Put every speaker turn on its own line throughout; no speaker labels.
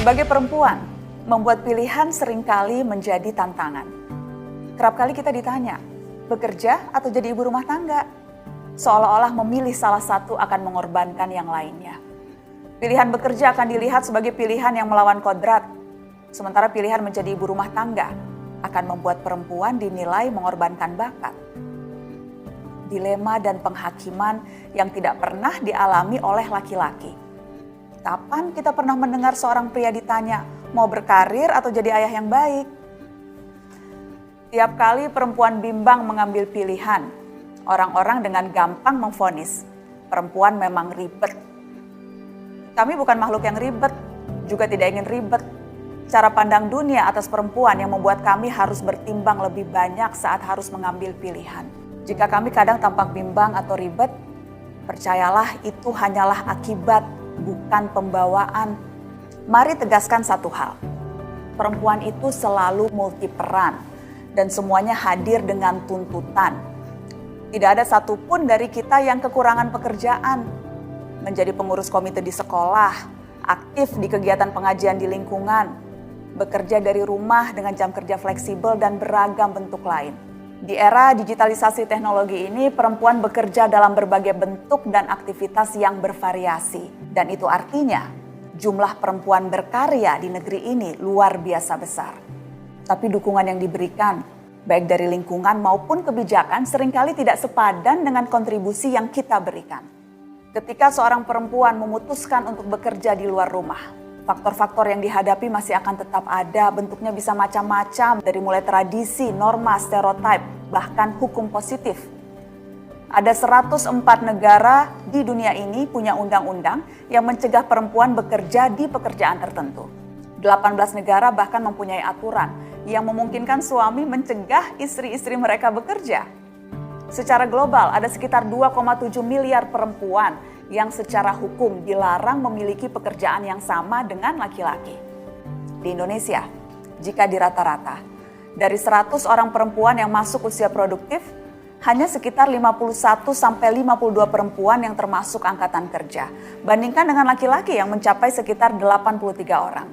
Sebagai perempuan, membuat pilihan seringkali menjadi tantangan. Kerap kali kita ditanya, bekerja atau jadi ibu rumah tangga? Seolah-olah memilih salah satu akan mengorbankan yang lainnya. Pilihan bekerja akan dilihat sebagai pilihan yang melawan kodrat, sementara pilihan menjadi ibu rumah tangga akan membuat perempuan dinilai mengorbankan bakat. Dilema dan penghakiman yang tidak pernah dialami oleh laki-laki. Kapan kita pernah mendengar seorang pria ditanya, mau berkarir atau jadi ayah yang baik? Tiap kali perempuan bimbang mengambil pilihan, orang-orang dengan gampang memvonis, perempuan memang ribet. Kami bukan makhluk yang ribet, juga tidak ingin ribet. Cara pandang dunia atas perempuan yang membuat kami harus bertimbang lebih banyak saat harus mengambil pilihan. Jika kami kadang tampak bimbang atau ribet, percayalah itu hanyalah akibat, bukan pembawaan. Mari tegaskan satu hal, perempuan itu selalu multiperan dan semuanya hadir dengan tuntutan. Tidak ada satupun dari kita yang kekurangan pekerjaan, menjadi pengurus komite di sekolah, aktif di kegiatan pengajian di lingkungan, bekerja dari rumah dengan jam kerja fleksibel dan beragam bentuk lain. Di era digitalisasi teknologi ini, perempuan bekerja dalam berbagai bentuk dan aktivitas yang bervariasi. Dan itu artinya jumlah perempuan berkarya di negeri ini luar biasa besar. Tapi dukungan yang diberikan, baik dari lingkungan maupun kebijakan, seringkali tidak sepadan dengan kontribusi yang kita berikan. Ketika seorang perempuan memutuskan untuk bekerja di luar rumah, faktor-faktor yang dihadapi masih akan tetap ada, bentuknya bisa macam-macam, dari mulai tradisi, norma, stereotip, bahkan hukum positif. Ada 104 negara di dunia ini punya undang-undang yang mencegah perempuan bekerja di pekerjaan tertentu. 18 negara bahkan mempunyai aturan yang memungkinkan suami mencegah istri-istri mereka bekerja. Secara global ada sekitar 2,7 miliar perempuan yang secara hukum dilarang memiliki pekerjaan yang sama dengan laki-laki. Di Indonesia, jika dirata-rata, dari 100 orang perempuan yang masuk usia produktif, hanya sekitar 51-52 perempuan yang termasuk angkatan kerja. Bandingkan dengan laki-laki yang mencapai sekitar 83 orang.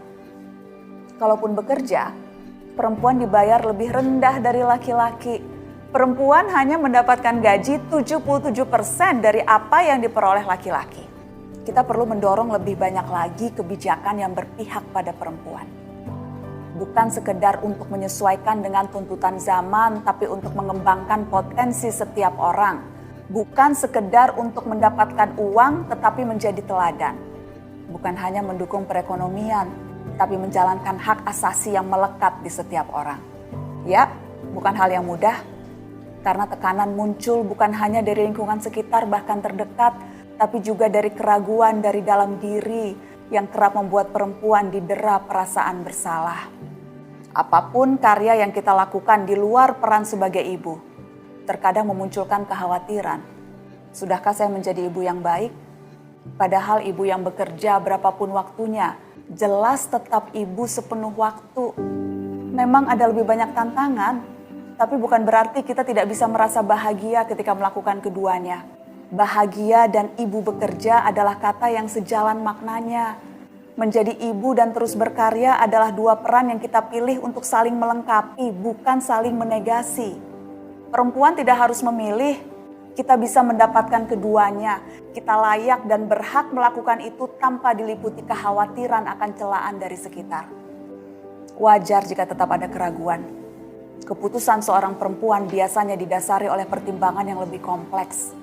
Kalaupun bekerja, perempuan dibayar lebih rendah dari laki-laki. Perempuan hanya mendapatkan gaji 77% dari apa yang diperoleh laki-laki. Kita perlu mendorong lebih banyak lagi kebijakan yang berpihak pada perempuan. Bukan sekedar untuk menyesuaikan dengan tuntutan zaman, tapi untuk mengembangkan potensi setiap orang. Bukan sekedar untuk mendapatkan uang, tetapi menjadi teladan. Bukan hanya mendukung perekonomian, tapi menjalankan hak asasi yang melekat di setiap orang. Ya, bukan hal yang mudah, karena tekanan muncul bukan hanya dari lingkungan sekitar bahkan terdekat, tapi juga dari keraguan dari dalam diri yang kerap membuat perempuan didera perasaan bersalah. Apapun karya yang kita lakukan di luar peran sebagai ibu, terkadang memunculkan kekhawatiran. Sudahkah saya menjadi ibu yang baik? Padahal ibu yang bekerja berapapun waktunya, jelas tetap ibu sepenuh waktu. Memang ada lebih banyak tantangan, tapi bukan berarti kita tidak bisa merasa bahagia ketika melakukan keduanya. Bahagia dan ibu bekerja adalah kata yang sejalan maknanya. Menjadi ibu dan terus berkarya adalah dua peran yang kita pilih untuk saling melengkapi, bukan saling menegasi. Perempuan tidak harus memilih, kita bisa mendapatkan keduanya. Kita layak dan berhak melakukan itu tanpa diliputi kekhawatiran akan celaan dari sekitar. Wajar jika tetap ada keraguan. Keputusan seorang perempuan biasanya didasari oleh pertimbangan yang lebih kompleks.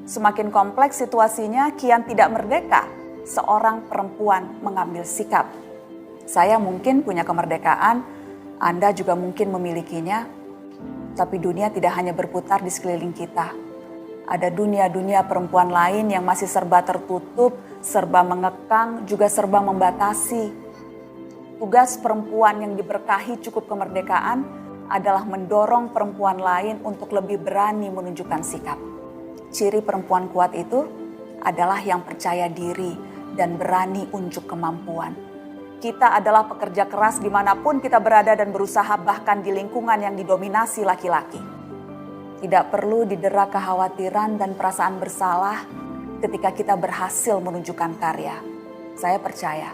Semakin kompleks situasinya, kian tidak merdeka seorang perempuan mengambil sikap. Saya mungkin punya kemerdekaan, Anda juga mungkin memilikinya, tapi dunia tidak hanya berputar di sekeliling kita. Ada dunia-dunia perempuan lain yang masih serba tertutup, serba mengekang, juga serba membatasi. Tugas perempuan yang diberkahi cukup kemerdekaan adalah mendorong perempuan lain untuk lebih berani menunjukkan sikap. Ciri perempuan kuat itu adalah yang percaya diri dan berani unjuk kemampuan. Kita adalah pekerja keras dimanapun kita berada dan berusaha, bahkan di lingkungan yang didominasi laki-laki. Tidak perlu didera kekhawatiran dan perasaan bersalah ketika kita berhasil menunjukkan karya. Saya percaya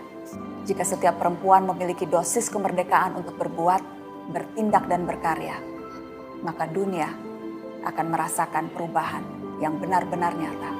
Jika setiap perempuan memiliki dosis kemerdekaan untuk berbuat, bertindak dan berkarya, maka dunia akan merasakan perubahan yang benar-benar nyata.